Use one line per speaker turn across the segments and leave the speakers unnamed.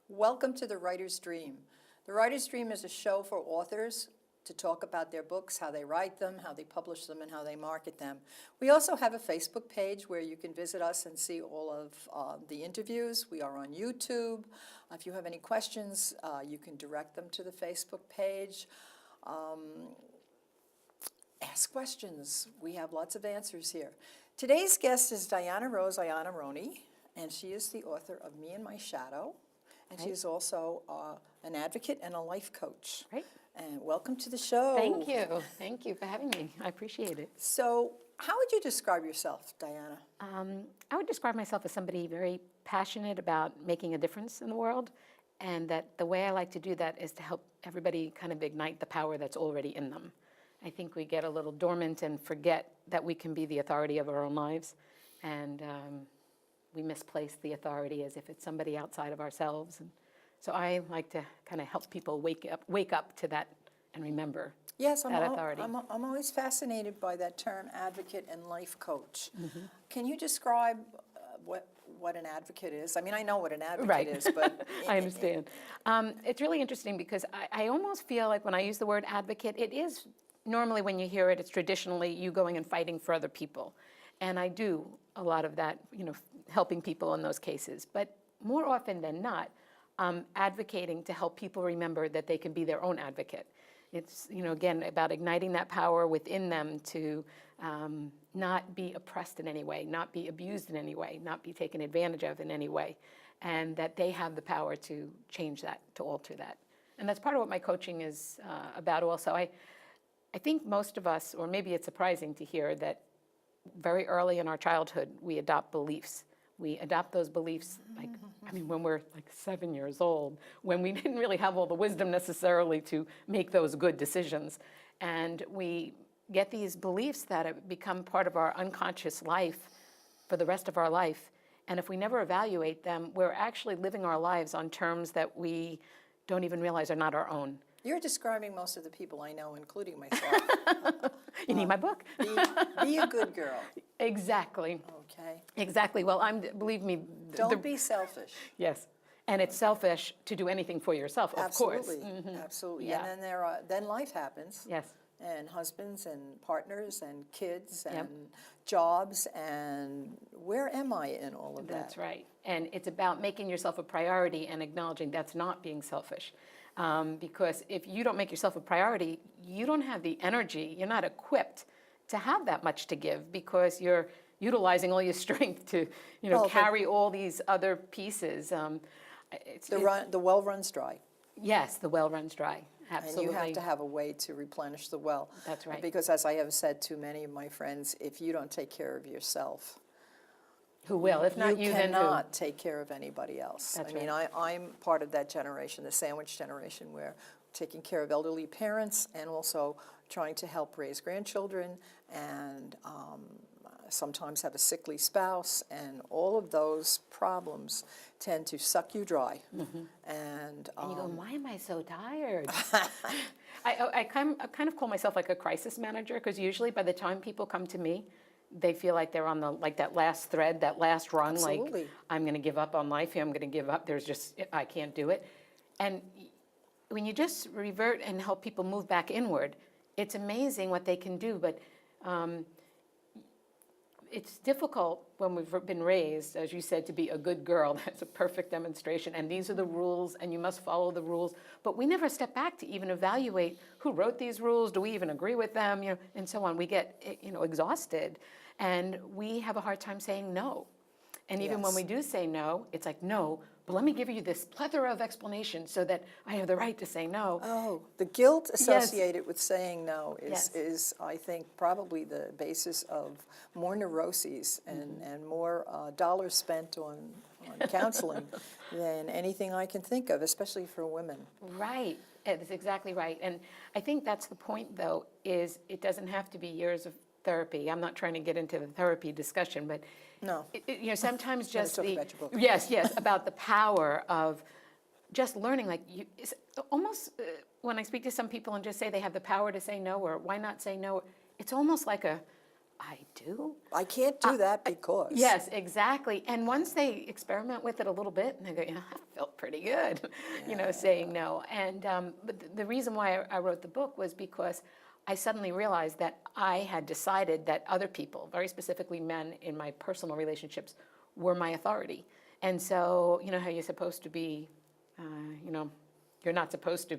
Welcome to The Writer's Dream. The Writer's Dream is a show for authors to talk about their books, how they write them, how they publish them, and how they market them. We also have a Facebook page where you can visit us and see all of the interviews. We are on YouTube. If you have any questions, you can direct them to the Facebook page. Ask questions. We have lots of answers here. Today's guest is Diana Rose Iannarone, and she is the author of Me and My Shadow. And
Right.
she's also an advocate and a life coach.
Right.
And welcome to the show.
Thank you. Thank you for having me. I appreciate it.
So how would you describe yourself, Diana?
I would describe myself as somebody very passionate about making a difference in the world, and that the way I like to do that is to help everybody kind of ignite the power that's already in them. I think we get a little dormant and forget that we can be the authority of our own lives, and we misplace the authority as if it's somebody outside of ourselves. And so I like to kind of help people wake up to that and remember
Yes,
that authority.
I'm always fascinated by that term, advocate and life coach. Can you describe what an advocate is? I mean, I know what an advocate
Right.
is, but...
I understand. It's really interesting because I almost feel like when I use the word advocate, it is normally when you hear it, it's traditionally you going and fighting for other people. And I do a lot of that, helping people in those cases. But more often than not, advocating to help people remember that they can be their own advocate. It's, again, about igniting that power within them to not be oppressed in any way, not be abused in any way, not be taken advantage of in any way, and that they have the power to change that, to alter that. And that's part of what my coaching is about also. I think most of us, or maybe it's surprising to hear that very early in our childhood, we adopt beliefs. We adopt those beliefs, when we're 7 years old, when we didn't really have all the wisdom necessarily to make those good decisions. And we get these beliefs that have become part of our unconscious life for the rest of our life. And if we never evaluate them, we're actually living our lives on terms that we don't even realize are not our own.
You're describing most of the people I know, including myself.
You need my book.
Be a good girl.
Exactly.
Okay.
Exactly. Well, believe me.
Don't be selfish.
Yes. And it's selfish to do anything for yourself, of course.
Absolutely.
Yeah.
And then life happens.
Yes.
And husbands and partners and kids and jobs and where am I in all of that?
That's right. And it's about making yourself a priority and acknowledging that's not being selfish. Because if you don't make yourself a priority, you don't have the energy, you're not equipped to have that much to give because you're utilizing all your strength to, carry all these other pieces.
The well runs dry.
Yes, the well runs dry. Absolutely.
And you have to have a way to replenish the well.
That's right.
Because as I have said to many of my friends, if you don't take care of yourself,
who will? If not you, then who?
You cannot take care of anybody else.
That's
I'm part of that generation, the sandwich generation, where taking care of elderly parents and also trying to help raise grandchildren and sometimes have a sickly spouse, and all of those problems tend to suck you dry. And
you go, why am I so tired? I kind of call myself like a crisis manager because usually by the time people come to me, they feel like they're on that last thread, that last rung.
Absolutely.
Like I'm going to give up on life here. I'm going to give up. I can't do it. And when you just revert and help people move back inward, it's amazing what they can do. But it's difficult when we've been raised, as you said, to be a good girl. That's a perfect demonstration. And these are the rules, and you must follow the rules. But we never step back to even evaluate who wrote these rules. Do we even agree with them? And so on. We get exhausted, and we have a hard time saying no. And even when we do say no, it's like, no, but let me give you this plethora of explanations so that I have the right to say no.
Oh, the guilt associated with saying no is, I think, probably the basis of more neuroses and more dollars spent on counseling than anything I can think of, especially for women.
Right, that's exactly right. And I think that's the point, though, is it doesn't have to be years of therapy. I'm not trying to get into the therapy discussion, but
No.
Sometimes
Wanna
just
talk about your book.
yes, about the power of just learning. Like it's almost when I speak to some people and just say they have the power to say no, or why not say no, it's almost like I do.
I can't do that because.
Yes, exactly. And once they experiment with it a little bit, and they go, I felt pretty good, saying no. And but the reason why I wrote the book was because I suddenly realized that I had decided that other people, very specifically men in my personal relationships, were my authority. And so, how you're supposed to be, you're not supposed to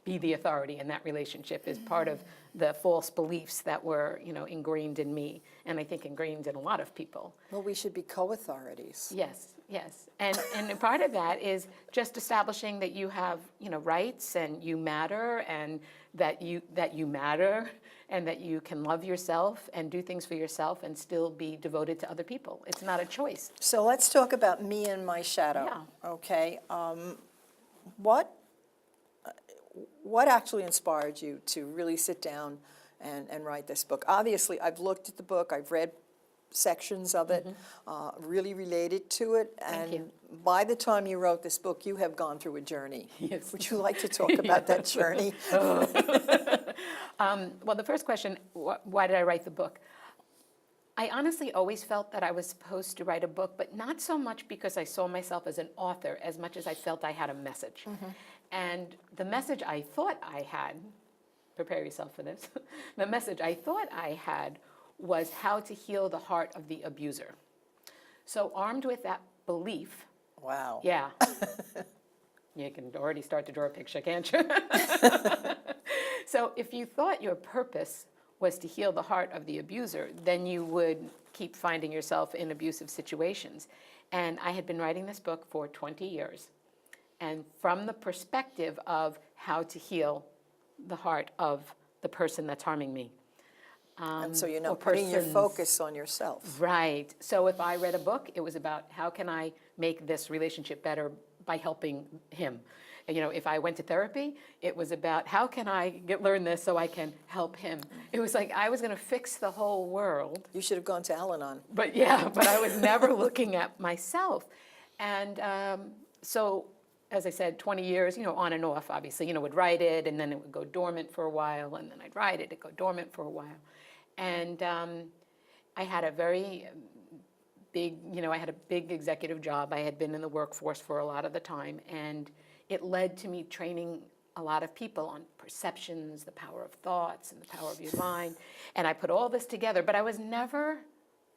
be the authority in that relationship is part of the false beliefs that were, ingrained in me, and I think ingrained in a lot of people.
Well, we should be co-authorities.
Yes, yes. And part of that is just establishing that you have, rights and you matter and that you matter and that you can love yourself and do things for yourself and still be devoted to other people. It's not a choice.
So let's talk about me and my shadow.
Yeah.
Okay. What actually inspired you to really sit down and write this book? Obviously, I've looked at the book, I've read sections of it, really related to it, and
you.
by the time you wrote this book, you have gone through a journey.
Yes.
Would you like to talk about that journey?
Well, the first question, why did I write the book? I honestly always felt that I was supposed to write a book, but not so much because I saw myself as an author as much as I felt I had a message. And the message I thought I had, prepare yourself for this, the message I thought I had was how to heal the heart of the abuser. So armed with that belief,
Wow.
yeah, you can already start to draw a picture, can't you? So if you thought your purpose was to heal the heart of the abuser, then you would keep finding yourself in abusive situations. And I had been writing this book for 20 years. And from the perspective of how to heal the heart of the person that's harming me.
And so you're
or
not putting your
persons.
focus on yourself.
Right. So if I read a book, it was about how can I make this relationship better by helping him. If I went to therapy, it was about how can I learn this so I can help him. It was like I was going to fix the whole world.
You should have gone to Al-Anon.
But I was never looking at myself. And so, as I said, 20 years, on and off, obviously, would write it, and then it would go dormant for a while, and then I'd write it, it'd go dormant for a while. And I had a very big, I had a big executive job. I had been in the workforce for a lot of the time, and it led to me training a lot of people on perceptions, the power of thoughts, and the power of your mind. And I put all this together, but I was never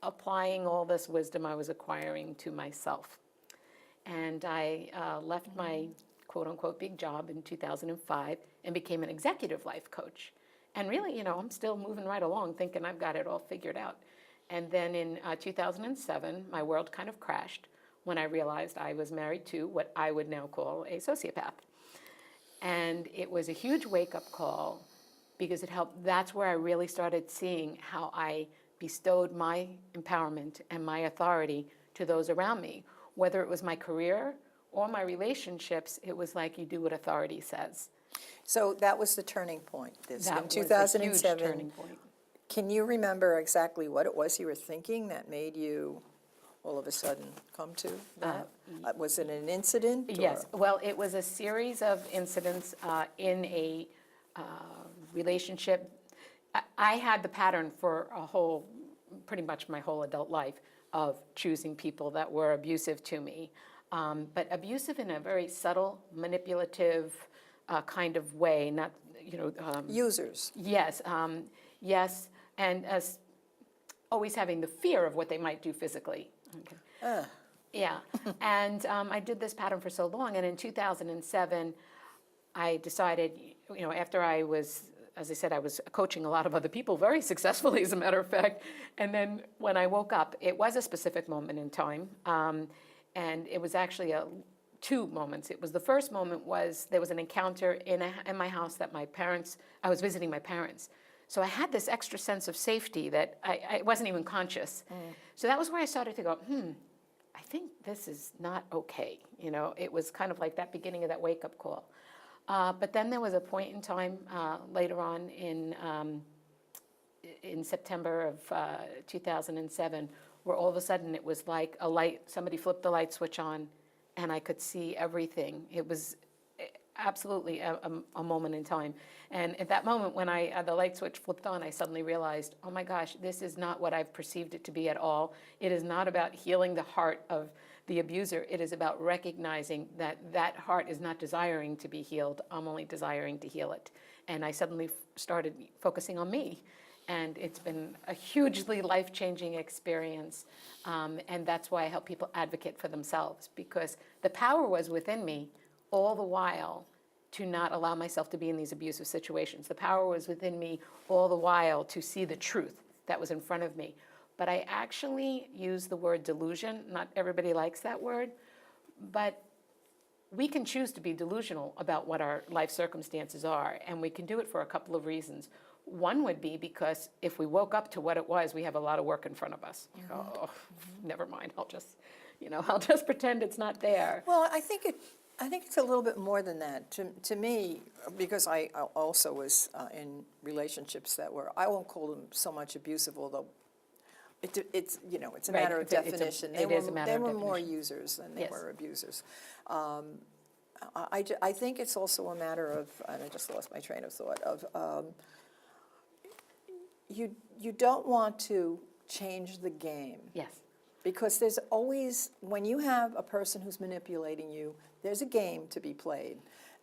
applying all this wisdom I was acquiring to myself. And I left my quote-unquote big job in 2005 and became an executive life coach. And really, I'm still moving right along thinking I've got it all figured out. And then in 2007, my world kind of crashed when I realized I was married to what I would now call a sociopath. And it was a huge wake-up call because it helped. That's where I really started seeing how I bestowed my empowerment and my authority to those around me. Whether it was my career or my relationships, it was like you do what authority says.
So that was the turning point. This
That
in
was a huge
2007.
turning point.
Can you remember exactly what it was you were thinking that made you all of a sudden come to that? Was it an incident?
Yes, well, it was a series of incidents in a relationship. I had the pattern for pretty much my whole adult life of choosing people that were abusive to me, but abusive in a very subtle, manipulative kind of way, not,
Users.
Yes, yes, and as always having the fear of what they might do physically. Okay. Yeah, and I did this pattern for so long, and in 2007, I decided, after I was, as I said, I was coaching a lot of other people very successfully, as a matter of fact, and then when I woke up, it was a specific moment in time, and it was actually two moments. It was the first moment was there was an encounter in my house that I was visiting my parents. So I had this extra sense of safety that I wasn't even conscious. So that was where I started to go, I think this is not okay. You know, it was kind of like that beginning of that wake-up call. But then there was a point in time later on in September of 2007 where all of a sudden it was like a light, somebody flipped the light switch on and I could see everything. It was absolutely a moment in time. And at that moment when the light switch flipped on, I suddenly realized, oh my gosh, this is not what I've perceived it to be at all. It is not about healing the heart of the abuser. It is about recognizing that that heart is not desiring to be healed. I'm only desiring to heal it. And I suddenly started focusing on me. And it's been a hugely life-changing experience. And that's why I help people advocate for themselves, because the power was within me all the while to not allow myself to be in these abusive situations. The power was within me all the while to see the truth that was in front of me. But I actually use the word delusion. Not everybody likes that word, but we can choose to be delusional about what our life circumstances are, and we can do it for a couple of reasons. One would be because if we woke up to what it was, we have a lot of work in front of us. Oh, never mind, I'll just pretend it's not there.
Well, I think it's a little bit more than that. To me, because I also was in relationships that were, I won't call them so much abusive, although it's a
Right,
matter of definition.
it is a matter of
They were more
definition.
users than they
Yes.
were abusers. I think it's also a matter of, and I just lost my train of thought, of you don't want to change the game.
Yes.
Because there's always, when you have a person who's manipulating you, there's a game to be played.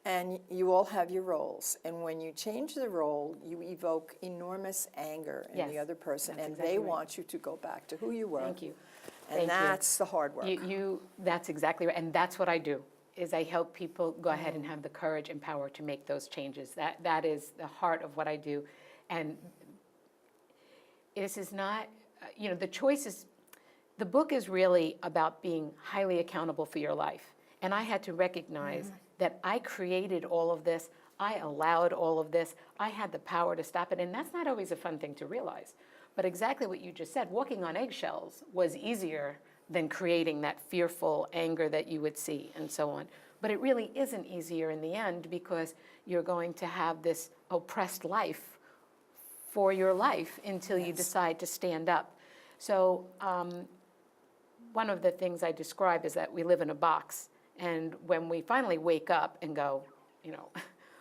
And you all have your roles. And when you change the role, you evoke enormous anger in the
Yes,
other person.
that's
And
exactly
they
right.
want you to go back to who you were.
Thank you.
And
Thank you.
that's the hard work.
That's exactly right, and that's what I do, is I help people go ahead and have the courage and power to make those changes. That is the heart of what I do. And this is not, the choice is, the book is really about being highly accountable for your life. And I had to recognize that I created all of this, I allowed all of this, I had the power to stop it, and that's not always a fun thing to realize. But exactly what you just said, walking on eggshells was easier than creating that fearful anger that you would see and so on. But it really isn't easier in the end, because you're going to have this oppressed life for your life until you decide to stand up. So one of the things I describe is that we live in a box. And when we finally wake up and go,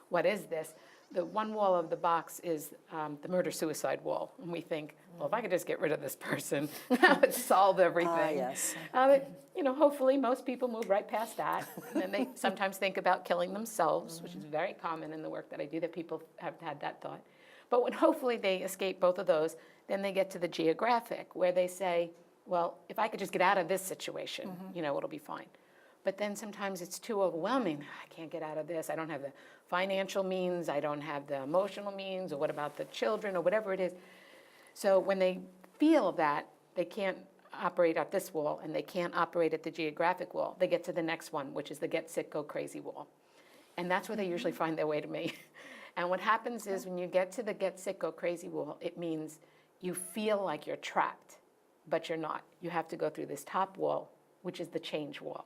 what is this? The one wall of the box is the murder-suicide wall. And we think, well, if I could just get rid of this person, that would solve everything.
Yes.
But, hopefully most people move right past that. And then they sometimes think about killing themselves, which is very common in the work that I do, that people have had that thought. But when hopefully they escape both of those, then they get to the geographic, where they say, well, if I could just get out of this situation, it'll be fine. But then sometimes it's too overwhelming. I can't get out of this. I don't have the financial means. I don't have the emotional means. Or what about the children, or whatever it is. So when they feel that they can't operate at this wall and they can't operate at the geographic wall, they get to the next one, which is the get sick, go crazy wall. And that's where they usually find their way to me. And what happens is when you get to the get sick, go crazy wall, it means you feel like you're trapped, but you're not. You have to go through this top wall, which is the change wall.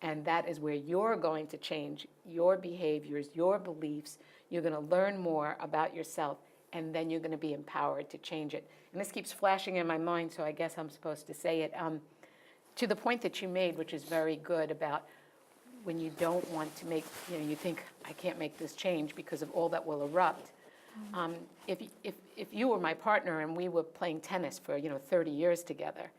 And that is where you're going to change your behaviors, your beliefs. You're going to learn more about yourself, and then you're going to be empowered to change it. And this keeps flashing in my mind, so I guess I'm supposed to say it. To the point that you made, which is very good, about when you don't want to make, you think, I can't make this change because of all that will erupt. If you were my partner and we were playing tennis for 30 years together,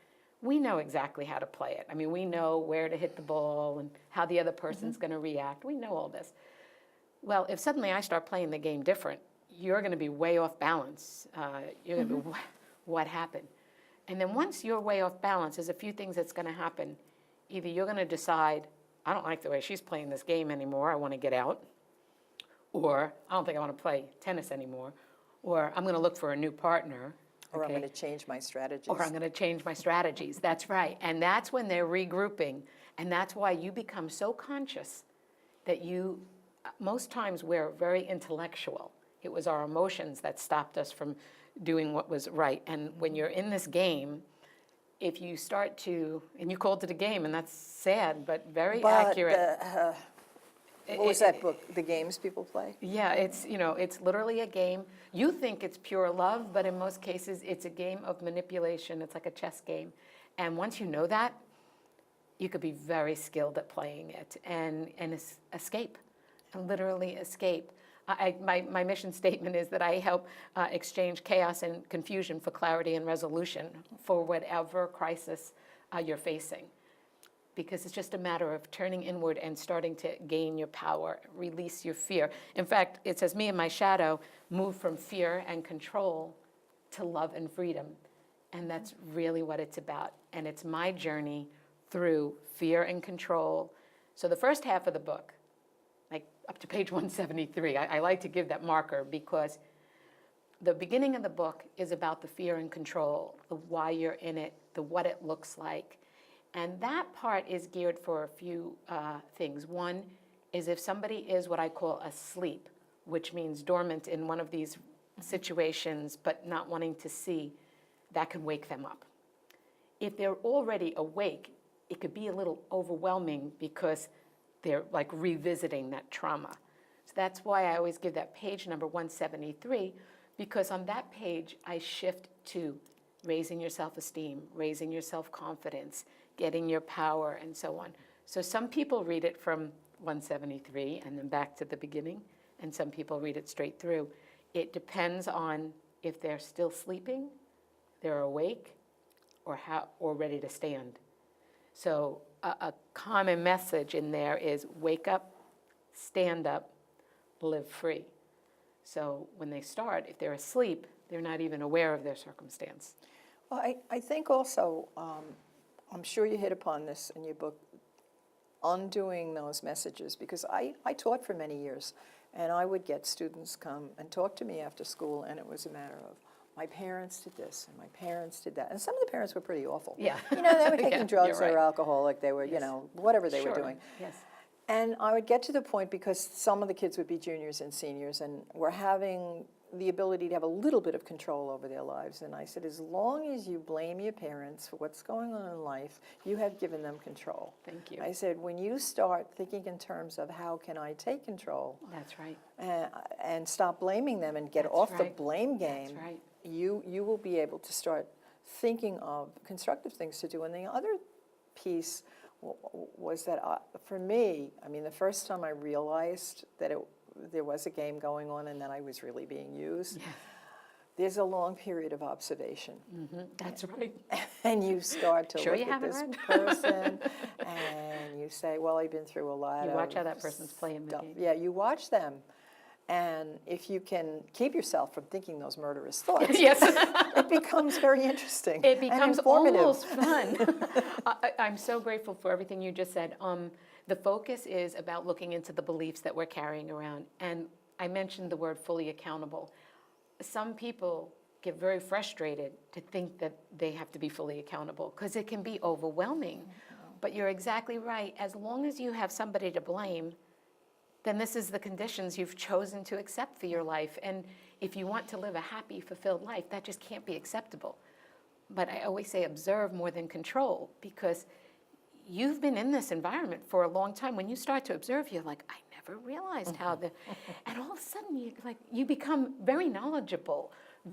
we know exactly how to play it. I mean, we know where to hit the ball and how the other person's going to react. We know all this. Well, if suddenly I start playing the game different, you're going to be way off balance. You're going to be, what happened? And then once you're way off balance, there's a few things that's going to happen. Either you're going to decide, I don't like the way she's playing this game anymore, I want to get out. Or I don't think I want to play tennis anymore. Or I'm going to look for a new partner.
Or I'm going to change my strategies.
Or I'm going to change my strategies. That's right. And that's when they're regrouping. And that's why you become so conscious that most times we're very intellectual. It was our emotions that stopped us from doing what was right. And when you're in this game, if you start to, and you called it a game, and that's sad, but very
But
accurate.
what was that book? The games people play?
Yeah, it's, it's literally a game. You think it's pure love, but in most cases, it's a game of manipulation. It's like a chess game. And once you know that, you could be very skilled at playing it and escape, and literally escape. My mission statement is that I help exchange chaos and confusion for clarity and resolution for whatever crisis you're facing. Because it's just a matter of turning inward and starting to gain your power, release your fear. In fact, it says, me and my shadow move from fear and control to love and freedom. And that's really what it's about. And it's my journey through fear and control. So the first half of the book, like up to page 173, I like to give that marker because the beginning of the book is about the fear and control, the why you're in it, the what it looks like. And that part is geared for a few things. One is if somebody is what I call asleep, which means dormant in one of these situations, but not wanting to see, that can wake them up. If they're already awake, it could be a little overwhelming because they're like revisiting that trauma. So that's why I always give that page number 173, because on that page, I shift to raising your self-esteem, raising your self-confidence, getting your power, and so on. So some people read it from 173 and then back to the beginning, and some people read it straight through. It depends on if they're still sleeping, they're awake, or ready to stand. So a common message in there is wake up, stand up, live free. So when they start, if they're asleep, they're not even aware of their circumstance.
Well, I think also, I'm sure you hit upon this in your book, undoing those messages, because I taught for many years, and I would get students come and talk to me after school, and it was a matter of, my parents did this, and my parents did that. And some of the parents were pretty awful.
Yeah.
They were taking
Yeah,
drugs,
you're
they were
right.
alcoholic, they were,
Yes.
whatever they were
Sure.
doing.
Yes.
And I would get to the point, because some of the kids would be juniors and seniors, and were having the ability to have a little bit of control over their lives. And I said, as long as you blame your parents for what's going on in life, you have given them control.
Thank you.
I said, when you start thinking in terms of how can I take control,
That's right.
and stop blaming them and get
That's
off the
right.
blame game,
That's right.
you will be able to start thinking of constructive things to do. And the other piece was that for me, I mean, the first time I realized that there was a game going on and that I was really being used,
Yeah.
there's a long period of observation.
Mm-hmm. That's right.
And you start to
Sure
look
you
at this
haven't
person, and you say, well, I've been through a lot of
You watch how that person's playing the
stuff.
game.
Yeah, you watch them. And if you can keep yourself from thinking those murderous thoughts,
Yes.
it becomes very interesting
It
and
becomes
informative.
almost fun. I'm so grateful for everything you just said. The focus is about looking into the beliefs that we're carrying around. And I mentioned the word fully accountable. Some people get very frustrated to think that they have to be fully accountable because it can be overwhelming. But you're exactly right. As long as you have somebody to blame, then this is the conditions you've chosen to accept for your life. And if you want to live a happy, fulfilled life, that just can't be acceptable. But I always say observe more than control, because you've been in this environment for a long time. When you start to observe, you're like, I never realized how and all of a sudden you become very knowledgeable